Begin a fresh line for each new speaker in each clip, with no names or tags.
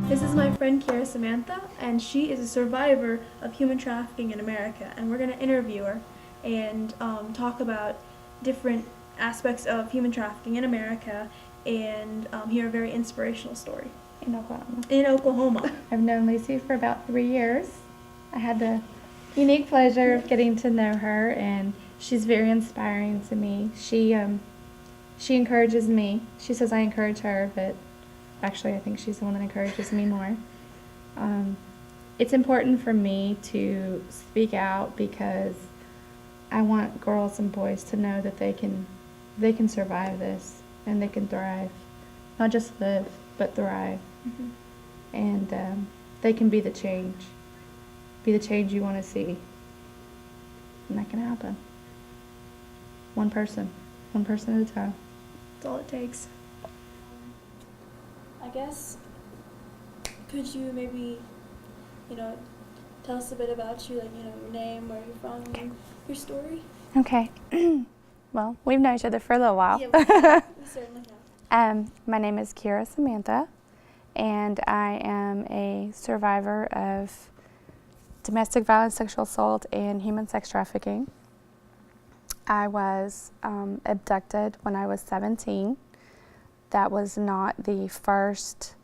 This is my friend Kiera Samantha, and she is a survivor of human trafficking in America. And we're going to interview her and talk about different aspects of human trafficking in America and hear a very inspirational story.
In Oklahoma.
In Oklahoma.
I've known Lucy for about 3 years. I had the unique pleasure of getting to know her, and she's very inspiring to me. She encourages me. She says I encourage her, but actually I think she's the one that encourages me more. It's important for me to speak out because I want girls and boys to know that they can survive this and they can thrive. Not just live, but thrive.
Mm-hmm.
And they can be the change you want to see. And that can happen. One person at a time.
That's all it takes. I guess, could you maybe, tell us a bit about you, your name, where you're from, and your story?
Okay. Well, we've known each other for a little while.
Yeah, we certainly have.
My name is Kiera Samantha, and I am a survivor of domestic violence, sexual assault, and human sex trafficking. I was abducted when I was 17. That was not the first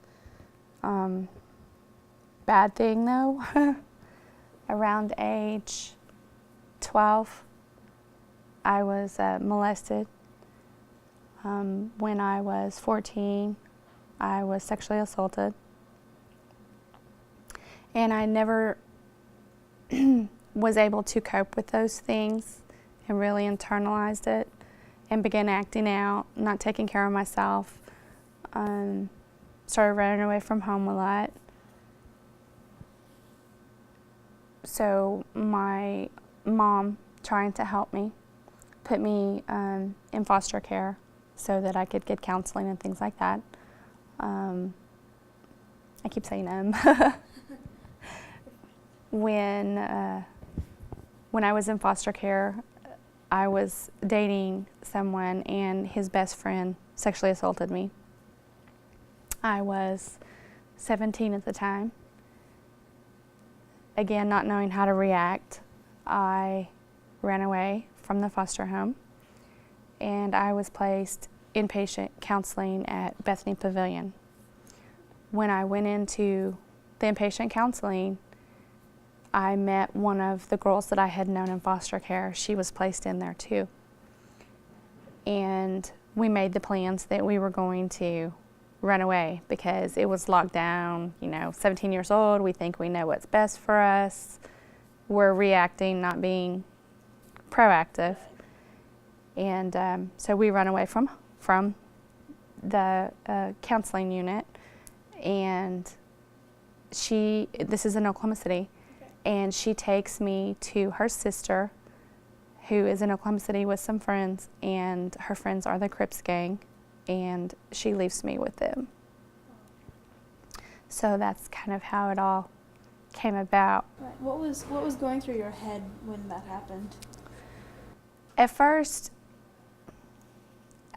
bad thing, though. Around age 12, I was molested. When I was 14, I was sexually assaulted. And I never was able to cope with those things and really internalized it and began acting out, not taking care of myself. Started running away from home a lot. So my mom, trying to help me, put me in foster care so that I could get counseling and things like that. I keep saying when I was in foster care, I was dating someone and his best friend sexually assaulted me. I was 17 at the time. Again, not knowing how to react, I ran away from the foster home, and I was placed inpatient counseling at Bethany Pavilion. When I went into the inpatient counseling, I met one of the girls that I had known in foster care. She was placed in there too. And we made the plans that we were going to run away because it was locked down, 17 years old, we think we know what's best for us. We're reacting, not being proactive. And so we run away from the counseling unit, and this is in Oklahoma City, and she takes me to her sister, who is in Oklahoma City with some friends, and her friends are the Crips gang, and she leaves me with them. So that's kind of how it all came about.
Right. What was going through your head when that happened?
At first,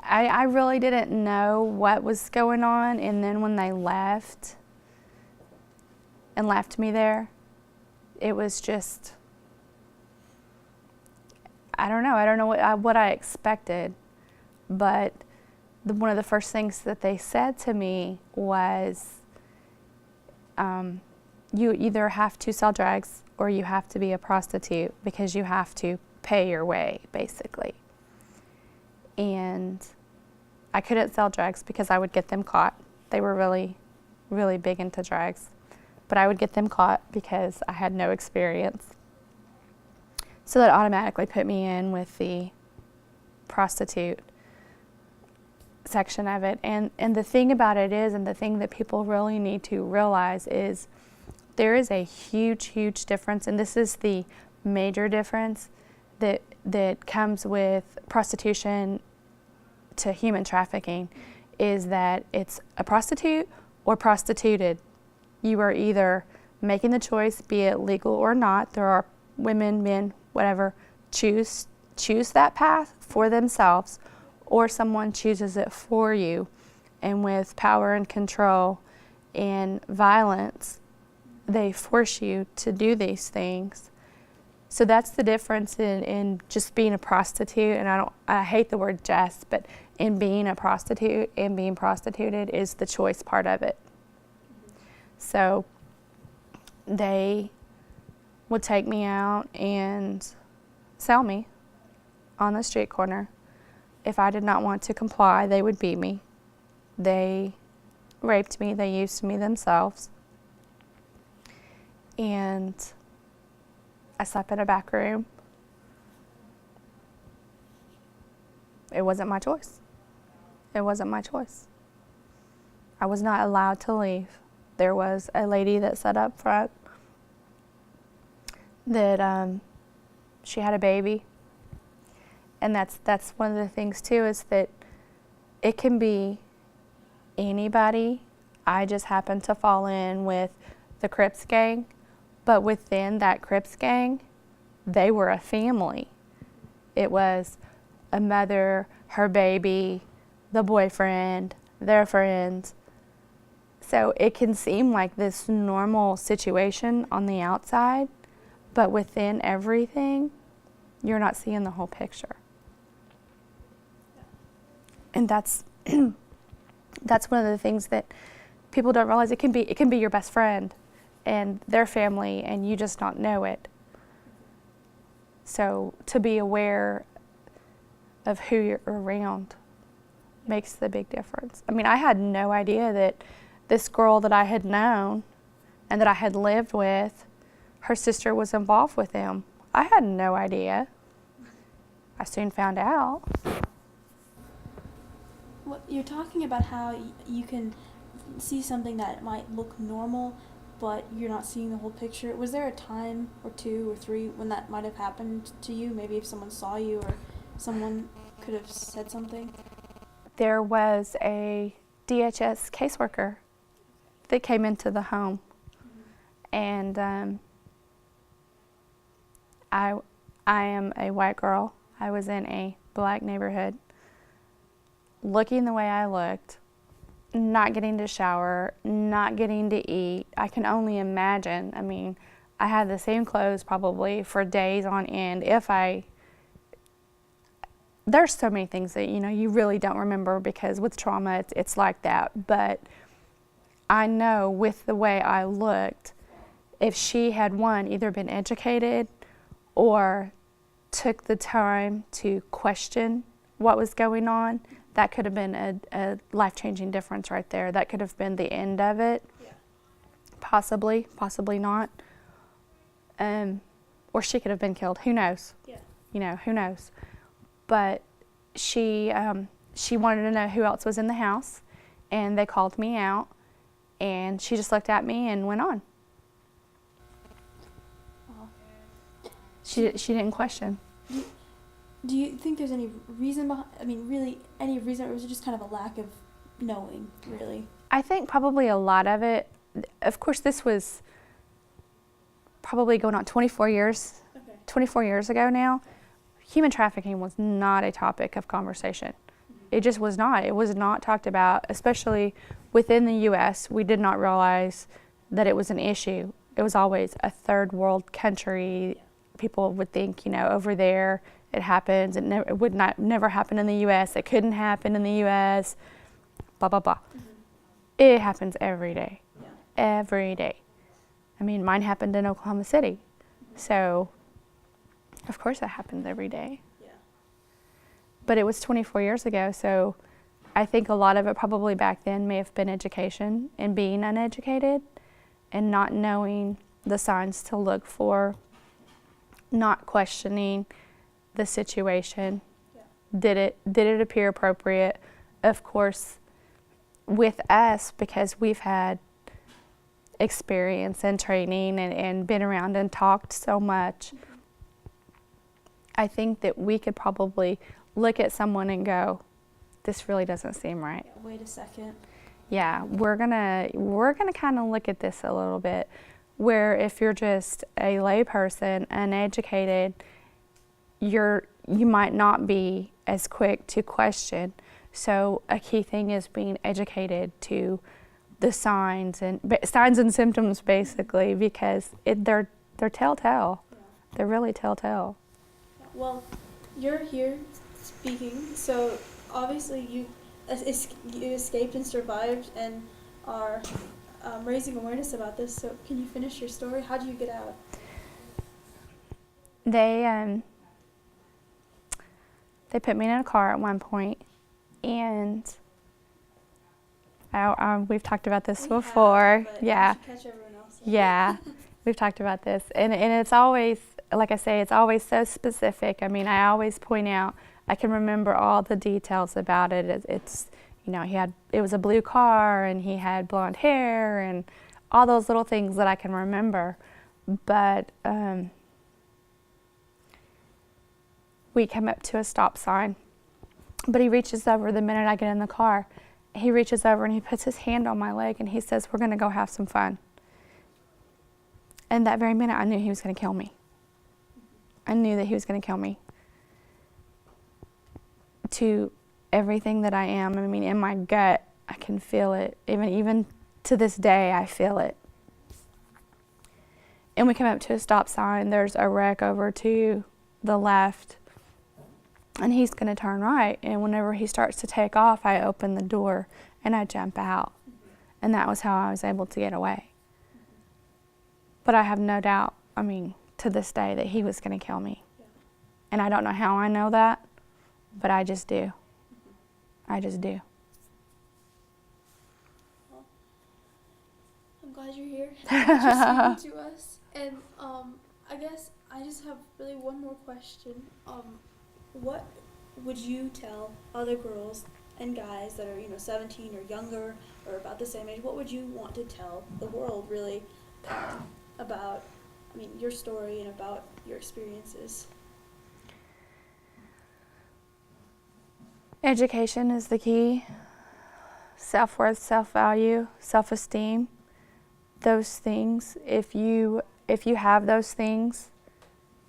I really didn't know what was going on, and then when they left me there, it was just, I don't know what I expected, but one of the first things that they said to me was, you either have to sell drugs or you have to be a prostitute because you have to pay your way, basically. And I couldn't sell drugs because I would get them caught. They were really, really big into drugs. But I would get them caught because I had no experience. So that automatically put me in with the prostitute section of it. And the thing about it is, and the thing that people really need to realize is, there is a huge, huge difference, and this is the major difference that comes with prostitution to human trafficking, is that it's a prostitute or prostituted. You are either making the choice, be it legal or not. There are women, men, whatever, choose that path for themselves, or someone chooses it for you, and with power and control in violence, they force you to do these things. So that's the difference in just being a prostitute, and I hate the word just, but in being a prostitute and being prostituted is the choice part of it. So they would take me out and sell me on the street corner. If I did not want to comply, they would beat me. They raped me, they used me themselves. And I slept in a back room. It wasn't my choice. It wasn't my choice. I was not allowed to leave. There was a lady that sat up front that she had a baby. And that's one of the things too, is that it can be anybody. I just happened to fall in with the Crips gang, but within that Crips gang, they were a family. It was a mother, her baby, the boyfriend, their friends. So it can seem like this normal situation on the outside, but within everything, you're not seeing the whole picture. And that's that's one of the things that people don't realize. It can be your best friend and their family, and you just not know it. So to be aware of who you're around makes the big difference. I mean, I had no idea that this girl that I had known and that I had lived with, her sister was involved with him. I had no idea. I soon found out.
Well, you're talking about how you can see something that might look normal, but you're not seeing the whole picture. Was there a time or 2 or 3 when that might have happened to you? Maybe if someone saw you or someone could have said something?
There was a DHS caseworker that came into the home. And I am a white girl. I was in a black neighborhood, looking the way I looked, not getting to shower, not getting to eat. I can only imagine. I mean, I had the same clothes probably for days on end. There's so many things that, you really don't remember, because with trauma, it's like that. But I know with the way I looked, if she had, either been educated or took the time to question what was going on, that could have been a life-changing difference right there. That could have been the end of it. Yeah. Possibly not. Or she could have been killed. Who knows? Yeah. Who knows? But she wanted to know who else was in the house, and they called me out, and she just looked at me and went on. She didn't question.
Do you think there's any reason behind, really any reason, or was it just kind of a lack of knowing, really?
I think probably a lot of it. Of course, this was probably going on 24 years. Okay. 24 years ago now. Human trafficking was not a topic of conversation. It just was not. It was not talked about, especially within the U.S. We did not realize that it was an issue. It was always a third world country. People would think, over there it happens. It would never happen in the U.S. It couldn't happen in the U.S. Blah, blah, blah. Mm-hmm. It happens every day. Yeah. Every day. Mine happened in Oklahoma City. Mm-hmm. So, of course it happens every day. Yeah. But it was 24 years ago, so I think a lot of it probably back then may have been education and being uneducated and not knowing the signs to look for, not questioning the situation. Yeah. Did it appear appropriate? Of course, with us, because we've had experience and training and been around and talked so much, mm-hmm. I think that we could probably look at someone and go, this really doesn't seem right.
Yeah, wait a second.
Yeah, we're gonna kind of look at this a little bit, where if you're just a lay person, uneducated, you might not be as quick to question. So a key thing is being educated to the signs and symptoms, basically, because they're telltale.
Yeah.
They're really telltale.
Well, you're here speaking, so obviously you escaped and survived and are raising awareness about this. So can you finish your story? How did you get out?
They put me in a car at one point, and we've talked about this before.
But
Yeah.
you should catch everyone else up.
Yeah, we've talked about this, and it's always, like I say, it's always so specific. I mean, I always point out, I can remember all the details about it. It's it was a blue car, and he had blonde hair, and all those little things that I can remember. But we come up to a stop sign, but he reaches over the minute I get in the car. He reaches over and he puts his hand on my leg and he says, "We're going to go have some fun." And that very minute, I knew he was going to kill me. I knew that he was going to kill me. To everything that I am, I mean, in my gut, I can feel it. Even to this day, I feel it. And we come up to a stop sign. There's a wreck over to the left. And he's going to turn right. And whenever he starts to take off, I open the door and I jump out. And that was how I was able to get away. But I have no doubt, I mean, to this day, that he was going to kill me.
Yeah.
And I don't know how I know that, but I just do. I just do.
Well, I'm glad you're here. Thank you for speaking to us. And I guess I just have really one more question. What would you tell other girls and guys that are 17 or younger or about the same age? What would you want to tell the world really about your story and about your experiences?
Education is the key. Self-worth, self-value, self-esteem. Those things, if you have those things,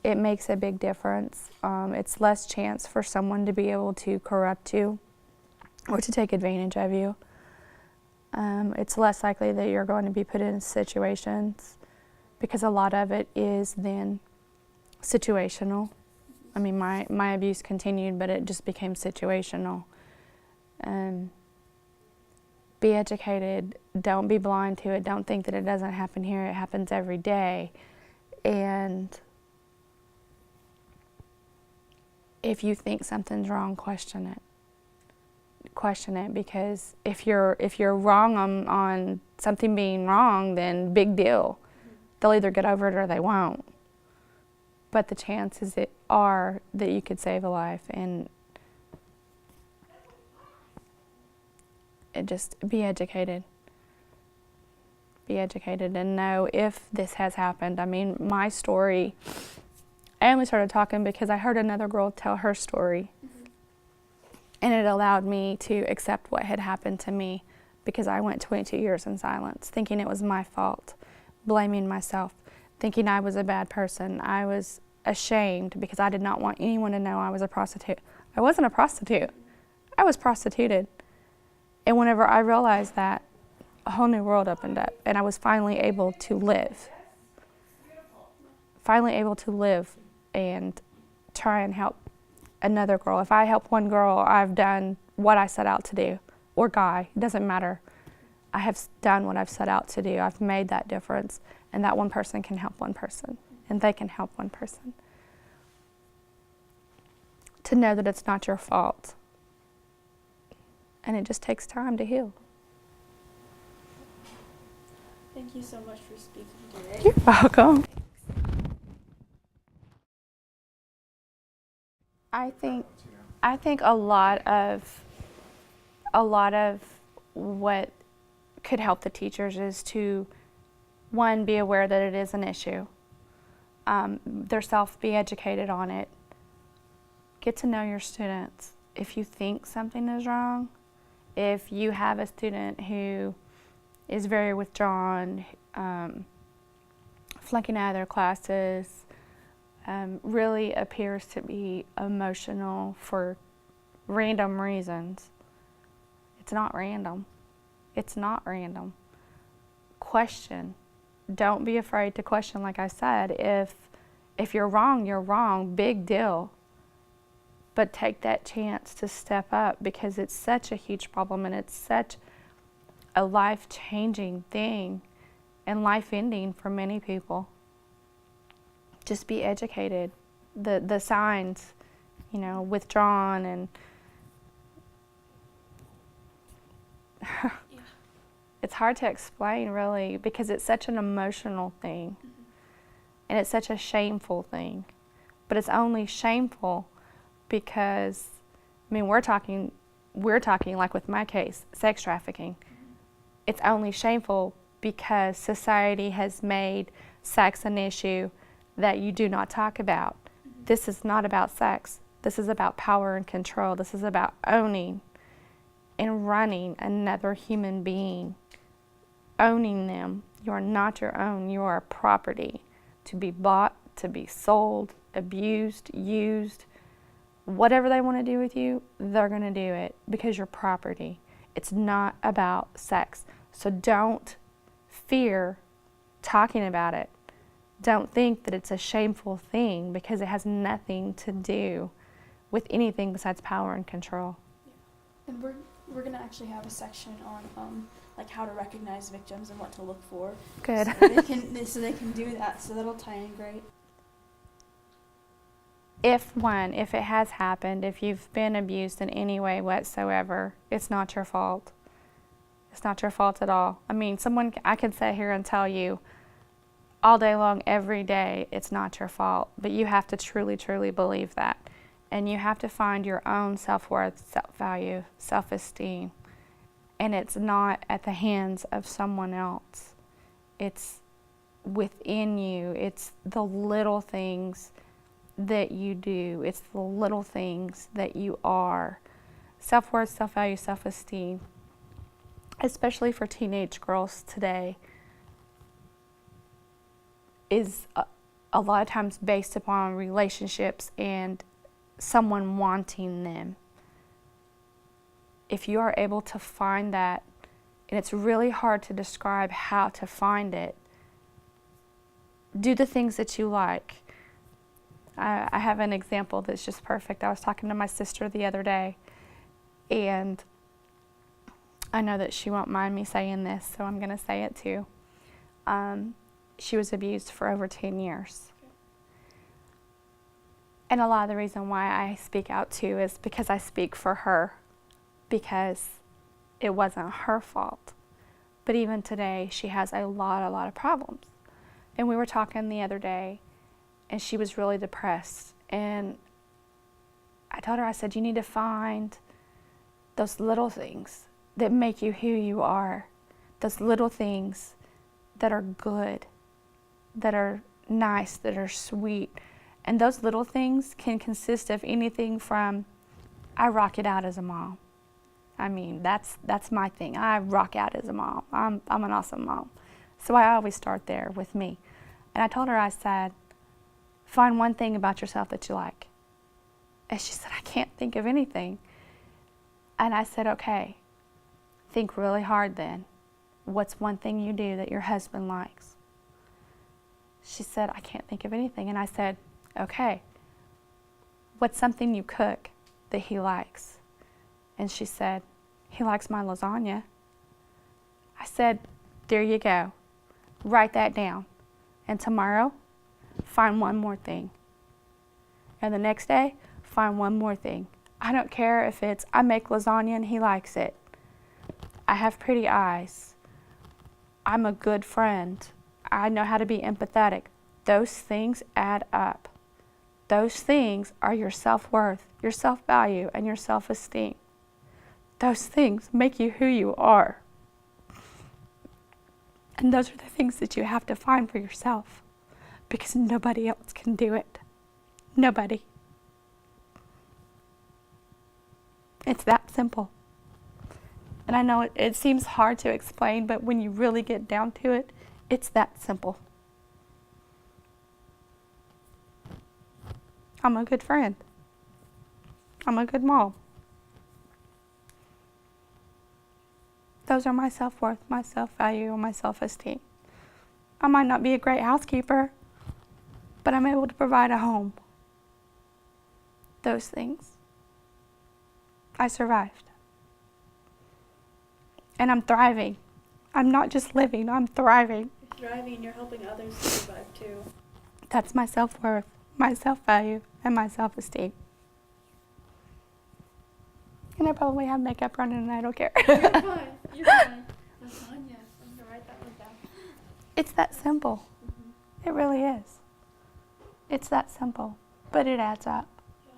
it makes a big difference. It's less chance for someone to be able to corrupt you or to take advantage of you. It's less likely that you're going to be put in situations, because a lot of it is then situational. I mean, my abuse continued, but it just became situational. Be educated. Don't be blind to it. Don't think that it doesn't happen here. It happens every day. And if you think something's wrong, question it. Question it, because if you're wrong on something being wrong, then big deal. They'll either get over it or they won't. But the chances are that you could save a life, and just be educated. Be educated and know if this has happened. I mean, my story, I only started talking because I heard another girl tell her story. And it allowed me to accept what had happened to me, because I went 22 years in silence, thinking it was my fault, blaming myself, thinking I was a bad person. I was ashamed because I did not want anyone to know I was a prostitute. I wasn't a prostitute. I was prostituted. And whenever I realized that, a whole new world opened up, and I was finally able to live. Finally able to live and try and help another girl. If I help one girl, I've done what I set out to do. Or guy, it doesn't matter. I have done what I've set out to do. I've made that difference, and that one person can help one person, and they can help one person. To know that it's not your fault. And it just takes time to heal.
Thank you so much for speaking today.
You're welcome. I think a lot of what could help the teachers is to, one, be aware that it is an issue. Themselves, be educated on it. Get to know your students. If you think something is wrong, if you have a student who is very withdrawn, flunking out of their classes, really appears to be emotional for random reasons. It's not random. It's not random. Question. Don't be afraid to question, like I said. If you're wrong, you're wrong. Big deal. But take that chance to step up, because it's such a huge problem and it's such a life-changing thing and life-ending for many people. Just be educated. The signs, withdrawn and it's hard to explain, really, because it's such an emotional thing. And it's such a shameful thing. But it's only shameful because, we're talking like with my case, sex trafficking. It's only shameful because society has made sex an issue that you do not talk about. This is not about sex. This is about power and control. This is about owning and running another human being. Owning them. You are not your own. You are a property to be bought, to be sold, abused, used. Whatever they want to do with you, they're going to do it because you're property. It's not about sex. So don't fear talking about it. Don't think that it's a shameful thing, because it has nothing to do with anything besides power and control.
Yeah. And we're going to actually have a section on like how to recognize victims and what to look for.
Good.
So they can do that. So that'll tie in great.
If it has happened, if you've been abused in any way whatsoever, it's not your fault. It's not your fault at all. I can sit here and tell you all day long, every day, it's not your fault. But you have to truly, truly believe that. And you have to find your own self-worth, self-value, self-esteem. And it's not at the hands of someone else. It's within you. It's the little things that you do. It's the little things that you are. Self-worth, self-value, self-esteem, especially for teenage girls today, is a lot of times based upon relationships and someone wanting them. If you are able to find that, and it's really hard to describe how to find it, do the things that you like. I have an example that's just perfect. I was talking to my sister the other day, and I know that she won't mind me saying this, so I'm going to say it too. She was abused for over 10 years. And a lot of the reason why I speak out too is because I speak for her, because it wasn't her fault. But even today, she has a lot of problems. And we were talking the other day, and she was really depressed. And I told her, I said, you need to find those little things that make you who you are. Those little things that are good, that are nice, that are sweet. And those little things can consist of anything from, I rock it out as a mom. That's my thing. I rock out as a mom. I'm an awesome mom. So I always start there with me. And I told her, I said, find one thing about yourself that you like. And she said, I can't think of anything. And I said, okay, think really hard then. What's one thing you do that your husband likes? She said, I can't think of anything. And I said, okay, what's something you cook that he likes? And she said, he likes my lasagna. I said, there you go. Write that down. And tomorrow, find one more thing. And the next day, find one more thing. I don't care if it's, I make lasagna and he likes it. I have pretty eyes. I'm a good friend. I know how to be empathetic. Those things add up. Those things are your self-worth, your self-value, and your self-esteem. Those things make you who you are. And those are the things that you have to find for yourself, because nobody else can do it. Nobody. It's that simple. And I know it seems hard to explain, but when you really get down to it, it's that simple. I'm a good friend. I'm a good mom. Those are my self-worth, my self-value, and my self-esteem. I might not be a great housekeeper, but I'm able to provide a home. Those things. I survived. And I'm thriving. I'm not just living, I'm thriving.
You're thriving and you're helping others to survive too.
That's my self-worth, my self-value, and my self-esteem. And I probably have makeup running and I don't care.
You're fine. You're fine. Lasagna. I'm gonna write that one down.
It's that simple. It really is. It's that simple, but it adds up.
Yeah.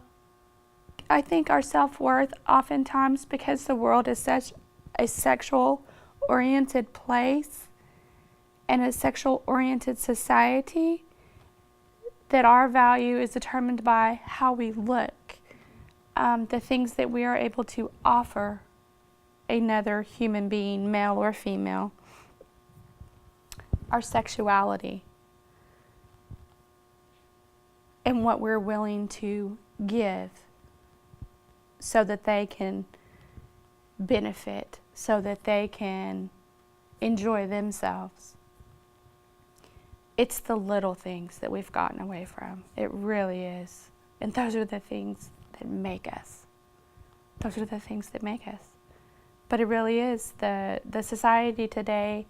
I think our self-worth, oftentimes, because the world is such a sexual-oriented place and a sexual-oriented society, that our value is determined by how we look, the things that we are able to offer another human being, male or female, our sexuality, and what we're willing to give so that they can benefit, so that they can enjoy themselves. It's the little things that we've gotten away from. It really is. And those are the things that make us. Those are the things that make us. But it really is the society today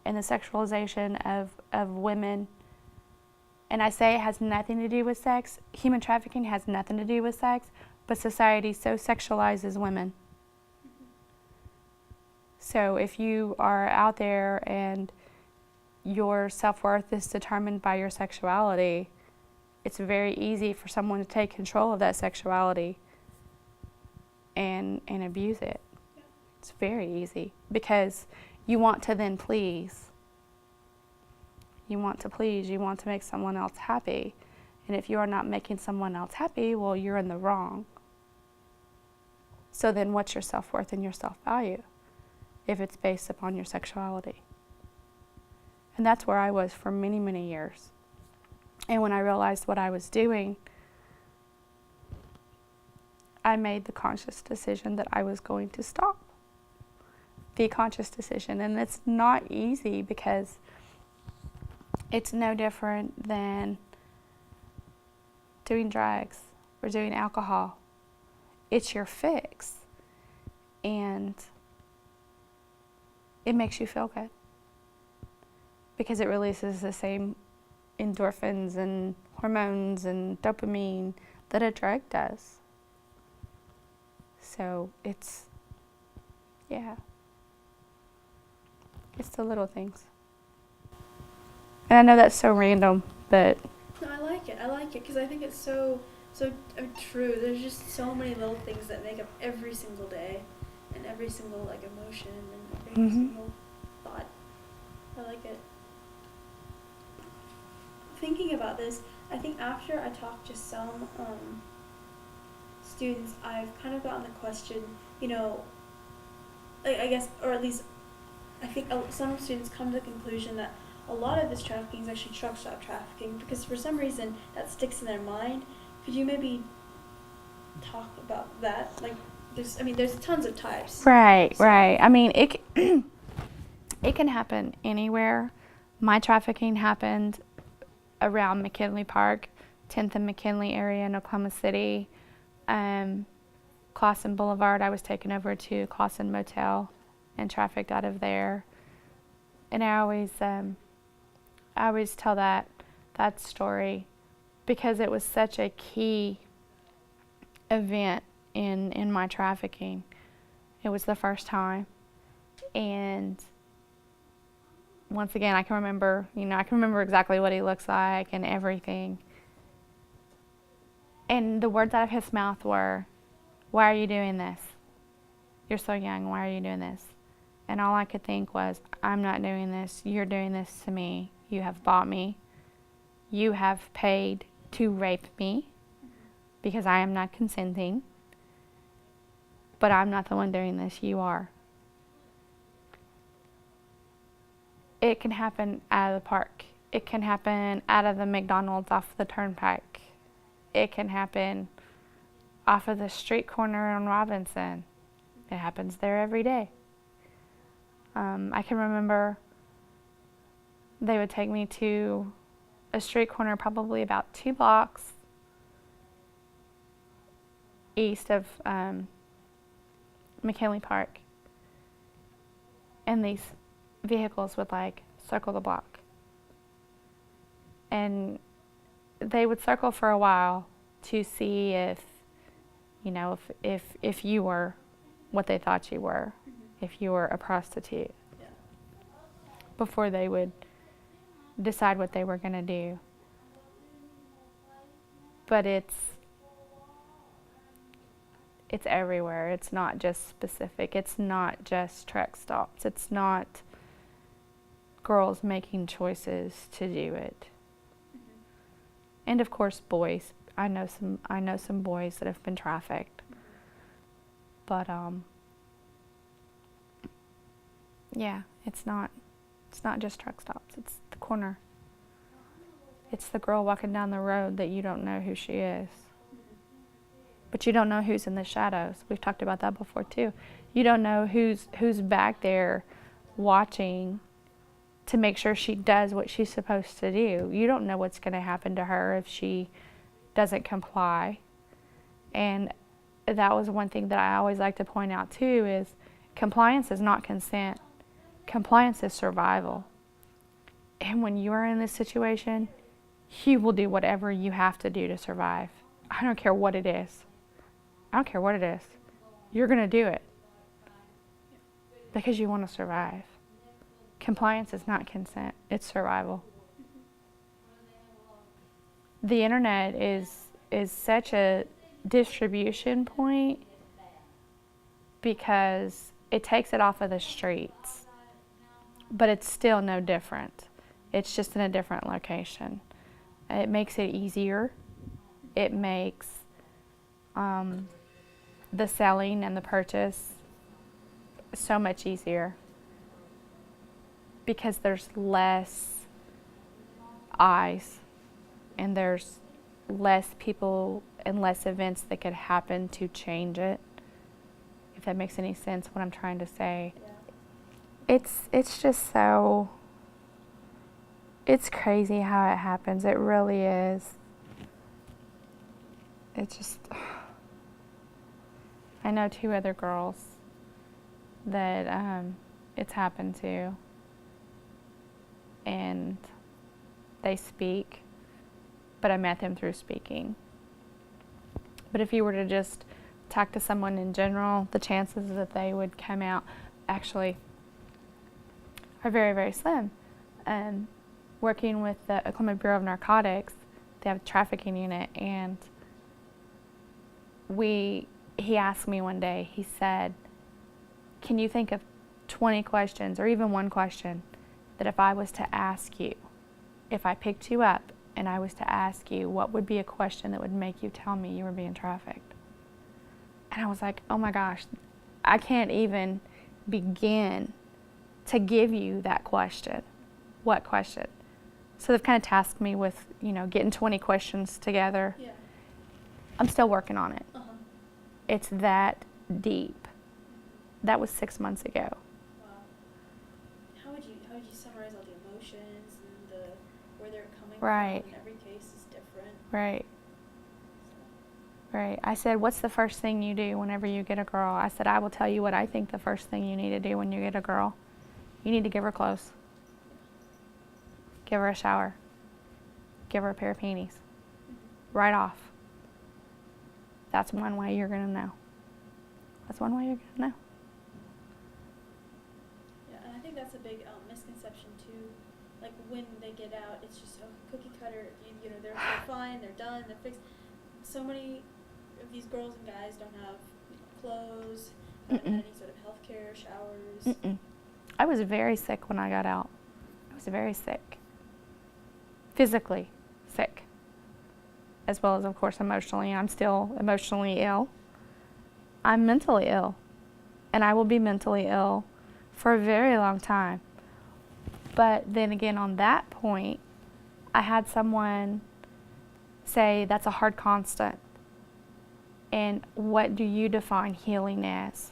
and the sexualization of women. And I say it has nothing to do with sex. Human trafficking has nothing to do with sex, but society so sexualizes women. So if you are out there and your self-worth is determined by your sexuality, it's very easy for someone to take control of that sexuality and abuse it.
Yeah.
It's very easy because you want to then please. You want to please, you want to make someone else happy. And if you are not making someone else happy, well, you're in the wrong. So then what's your self-worth and your self-value if it's based upon your sexuality? And that's where I was for many, many years. And when I realized what I was doing, I made the conscious decision that I was going to stop. The conscious decision. And it's not easy because it's no different than doing drugs or doing alcohol. It's your fix. And it makes you feel good because it releases the same endorphins and hormones and dopamine that a drug does. So it's the little things. And I know that's so random, but
No, I like it because I think it's so true. There's just so many little things that make up every single day and every single like emotion and every single thought. I like it. Thinking about this, I think after I talked to some students, I've kind of gotten the question, I guess, or at least I think some students come to the conclusion that a lot of this trafficking is actually truck stop trafficking because for some reason that sticks in their mind. Could you maybe talk about that? Like, there's tons of types.
Right. I mean, it can happen anywhere. My trafficking happened around McKinley Park, 10th and McKinley area in Oklahoma City. Clawson Boulevard, I was taken over to Clawson Motel and trafficked out of there. And I always tell that story because it was such a key event in my trafficking. It was the first time. And once again, I can remember exactly what he looks like and everything. And the words out of his mouth were, "Why are you doing this? You're so young, why are you doing this?" And all I could think was, I'm not doing this, you're doing this to me. You have bought me. You have paid to rape me because I am not consenting. But I'm not the one doing this, you are. It can happen out of the park. It can happen out of the McDonald's off the turnpike. It can happen off of the street corner on Robinson. It happens there every day. I can remember they would take me to a street corner probably about 2 blocks east of McKinley Park, and these vehicles would like circle the block, and they would circle for a while to see if, you know, if you were what they thought you were, if you were a prostitute, before they would decide what they were going to do. But it's everywhere. It's not just specific. It's not just truck stops. It's not girls making choices to do it. And of course, boys. I know some boys that have been trafficked. But yeah, it's not just truck stops. It's the corner. It's the girl walking down the road that you don't know who she is. But you don't know who's in the shadows. We've talked about that before too. You don't know who's back there watching to make sure she does what she's supposed to do. You don't know what's going to happen to her if she doesn't comply. And that was one thing that I always like to point out too, is compliance is not consent. Compliance is survival. And when you are in this situation, you will do whatever you have to do to survive. I don't care what it is. I don't care what it is. You're going to do it because you want to survive. Compliance is not consent. It's survival. The internet is such a distribution point because it takes it off of the streets, but it's still no different. It's just in a different location. It makes it easier. It makes the selling and the purchase so much easier because there's less eyes and there's less people and less events that could happen to change it, if that makes any sense what I'm trying to say. Yeah. It's just so, it's crazy how it happens. It really is. It just, I know 2 other girls that it's happened to, and they speak, but I met them through speaking. But if you were to just talk to someone in general, the chances that they would come out actually are very, very slim. Working with the Oklahoma Bureau of Narcotics, they have a trafficking unit, and he asked me one day, he said, can you think of 20 questions or even one question that if I was to ask you, if I picked you up and I was to ask you, what would be a question that would make you tell me you were being trafficked? And I was like, oh my gosh, I can't even begin to give you that question. What question? So they've kind of tasked me with, getting 20 questions together. Yeah. I'm still working on it. Uh-huh. It's that deep. That was 6 months ago.
Wow. How would you summarize all the emotions and where they're coming
right.
from? And every case is different.
Right. Right. I said, what's the first thing you do whenever you get a girl? I said, I will tell you what I think the first thing you need to do when you get a girl. You need to give her clothes. Give her a shower. Give her a pair of panties. Right off. That's one way you're going to know. That's one way you're going to know.
Yeah, and I think that's a big misconception too. Like when they get out, it's just a cookie cutter. They're fine, they're done, they're fixed. So many of these girls and guys don't have clothes, don't have any sort of health care, showers.
I was very sick when I got out. I was very sick. Physically sick. As well as, of course, emotionally. I'm still emotionally ill. I'm mentally ill. And I will be mentally ill for a very long time. But then again, on that point, I had someone say, that's a hard constant. And what do you define healing as?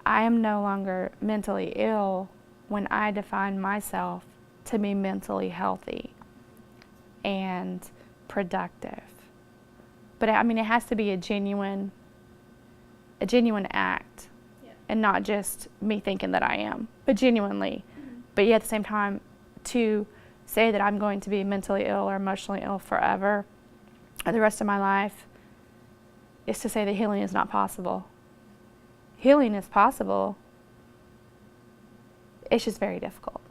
I am no longer mentally ill when I define myself to be mentally healthy and productive. But I mean, it has to be a genuine act, and not just me thinking that I am, but genuinely. But yet at the same time, to say that I'm going to be mentally ill or emotionally ill forever or the rest of my life is to say that healing is not possible. Healing is possible. It's just very difficult.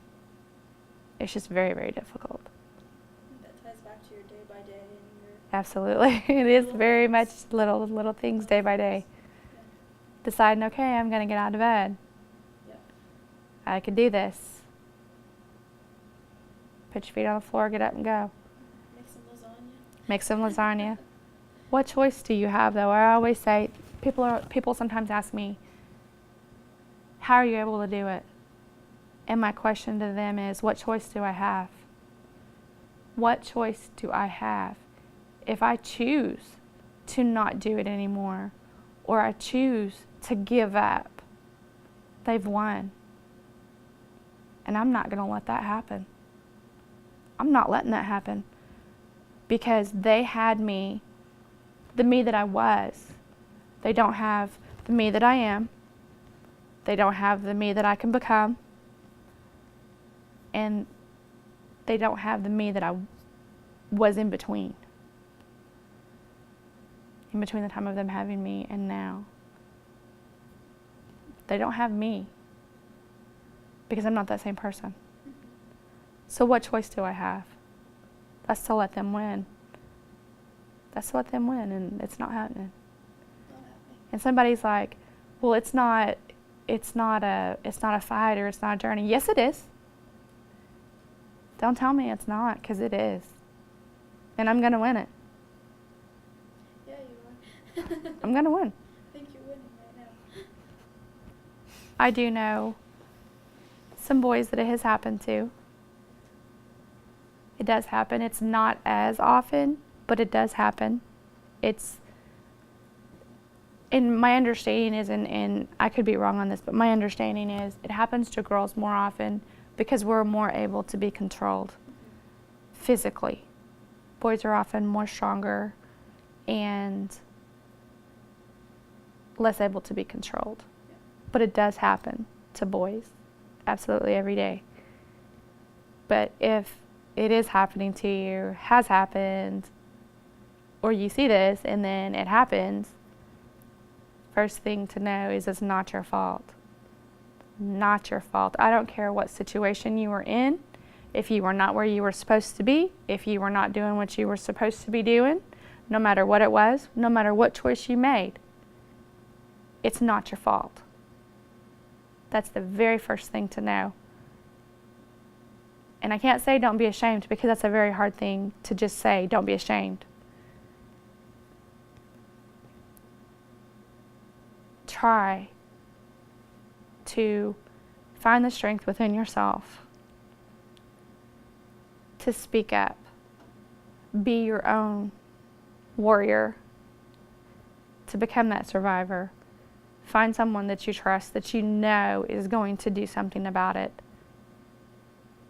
It's just very, very difficult.
That ties back to your day by day and your
Absolutely. It is very much little things day by day.
Yeah.
Deciding, okay, I'm going to get out of bed.
Yeah.
I can do this. Put your feet on the floor, get up and go.
Make some lasagna.
Make some lasagna. What choice do you have, though? I always say, people sometimes ask me, how are you able to do it? And my question to them is, what choice do I have? What choice do I have? If I choose to not do it anymore, or I choose to give up, they've won. And I'm not going to let that happen. I'm not letting that happen. Because they had me, the me that I was. They don't have the me that I am. They don't have the me that I can become. And they don't have the me that I was in between. In between the time of them having me and now. They don't have me. Because I'm not that same person. So what choice do I have? That's to let them win. That's to let them win, and it's not happening. And somebody's like, well, it's not a fight, or it's not a journey. Yes, it is. Don't tell me it's not, because it is. And I'm going to win it.
Yeah, you are.
I'm going to win.
I think you're winning right now.
I do know some boys that it has happened to. It does happen. It's not as often, but it does happen. And my understanding is, and I could be wrong on this, but my understanding is it happens to girls more often because we're more able to be controlled physically. Boys are often more stronger and less able to be controlled.
Yeah.
But it does happen to boys, absolutely every day. But if it is happening to you, has happened, or you see this and then it happens, first thing to know is it's not your fault. Not your fault. I don't care what situation you were in, if you were not where you were supposed to be, if you were not doing what you were supposed to be doing, no matter what it was, no matter what choice you made, it's not your fault. That's the very first thing to know. And I can't say don't be ashamed, because that's a very hard thing to just say, don't be ashamed. Try to find the strength within yourself to speak up. Be your own warrior, to become that survivor. Find someone that you trust, that you know is going to do something about it.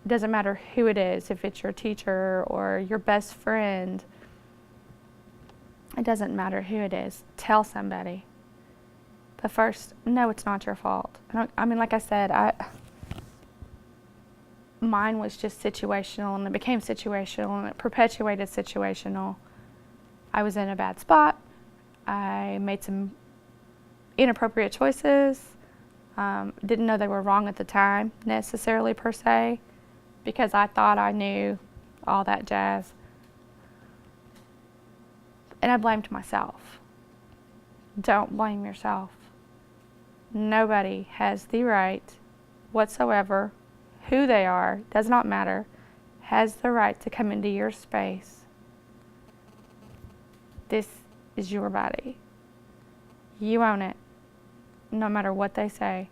It doesn't matter who it is, if it's your teacher or your best friend. It doesn't matter who it is. Tell somebody. But first, no, it's not your fault. I mean, like I said, mine was just situational, and it became situational, and it perpetuated situational. I was in a bad spot. I made some inappropriate choices. Didn't know they were wrong at the time, necessarily per se, because I thought I knew all that jazz. And I blamed myself. Don't blame yourself. Nobody has the right whatsoever, who they are, does not matter, has the right to come into your space. This is your body. You own it, no matter what they say.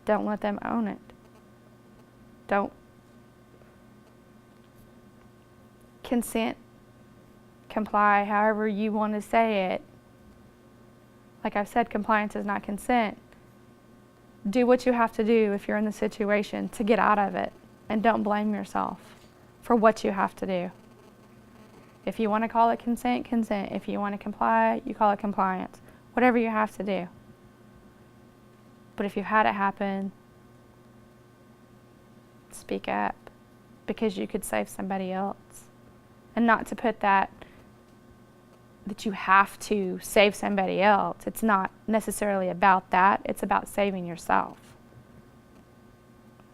Don't let them own it. Don't consent, comply, however you want to say it. like I've said, compliance is not consent. Do what you have to do if you're in the situation to get out of it, and don't blame yourself for what you have to do. If you want to call it consent, consent. If you want to comply, you call it compliance. Whatever you have to do. But if you've had it happen, speak up, because you could save somebody else. And not to put that you have to save somebody else. It's not necessarily about that. It's about saving yourself.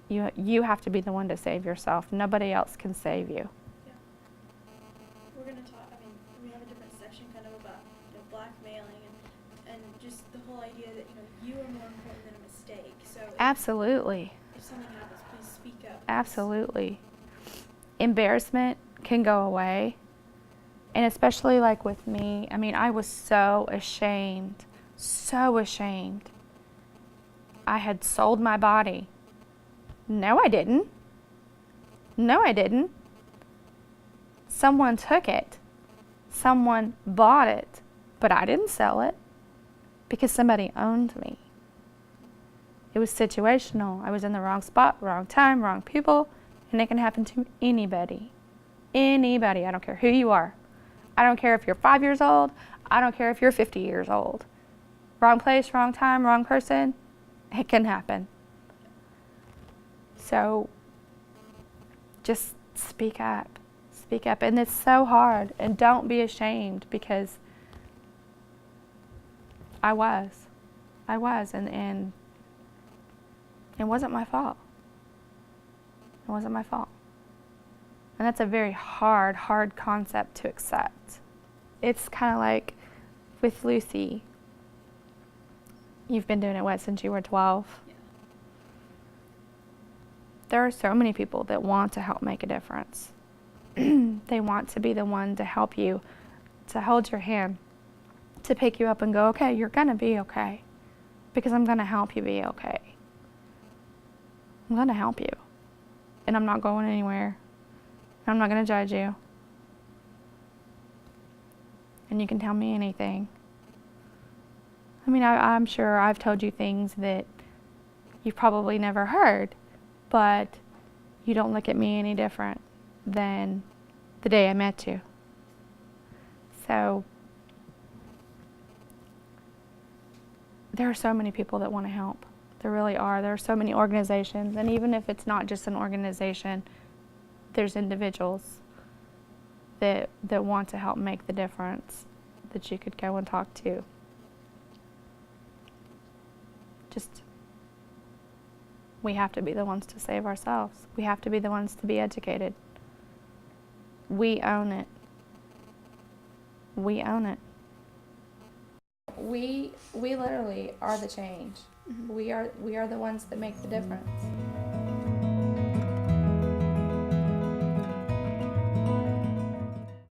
You have to be the one to save yourself. Nobody else can save you.
Yeah. We're going to talk, we have a different section kind of about blackmailing and just the whole idea that, you are more important than a mistake. So
Absolutely.
If something happens, please speak up.
Absolutely. Embarrassment can go away. And especially like with me, I was so ashamed. I had sold my body. No, I didn't. Someone took it. Someone bought it. But I didn't sell it because somebody owned me. It was situational. I was in the wrong spot, wrong time, wrong people, and it can happen to anybody. Anybody. I don't care who you are. I don't care if you're 5 years old. I don't care if you're 50 years old. Wrong place, wrong time, wrong person. It can happen. So just speak up. Speak up. And it's so hard. And don't be ashamed, because I was. And it wasn't my fault. It wasn't my fault. And that's a very hard concept to accept. It's kind of like with Lucy. You've been doing it, since you were 12?
Yeah.
There are so many people that want to help make a difference. They want to be the one to help you, to hold your hand, to pick you up and go, okay, you're going to be okay, because I'm going to help you be okay. I'm going to help you. And I'm not going anywhere. I'm not going to judge you. And you can tell me anything. I'm sure I've told you things that you've probably never heard, but you don't look at me any different than the day I met you. So there are so many people that want to help. There really are. There are so many organizations, and even if it's not just an organization, there's individuals that want to help make the difference that you could go and talk to. We have to be the ones to save ourselves. We have to be the ones to be educated. We own it. We own it. We literally are the change. Mm-hmm. We are the ones that make the difference.